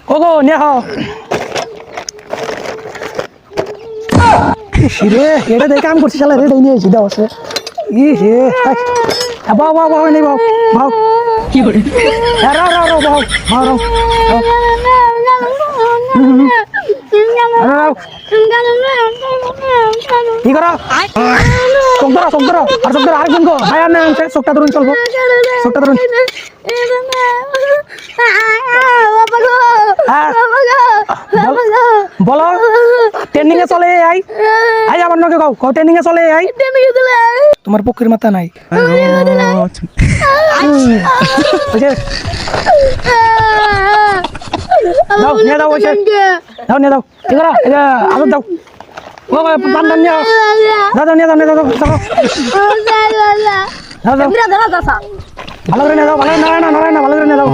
ওগো নিয়ে খাও রে এটা দেখে কাম করছি শালা রে নিয়ে এসে দাও আছে ই রে বাও বাও বাও নেই বাও বাও কি করে রাও রাও রাও বাও বাও রাও কি করো চোখ ধরো আর চোখ ধরো আরেকজন গো ভাই আর না চোখটা ধরুন চলবো চোখটা ধরুন বলো ট্রেনিং এ চলে আই আই আমার নকে গাও কও ট্রেনিং এ চলে আই তোমার পক্ষের মাথা নাই দাও নিয়ে দাও ওইসে দাও নিয়ে দাও ঠিক আছে আবার দাও ও পান্ডান নিয়ে দাও নিয়ে দাও নিয়ে দাও দাও ভালো করে নিয়ে দাও ভালো না ভালো করে নিয়ে দাও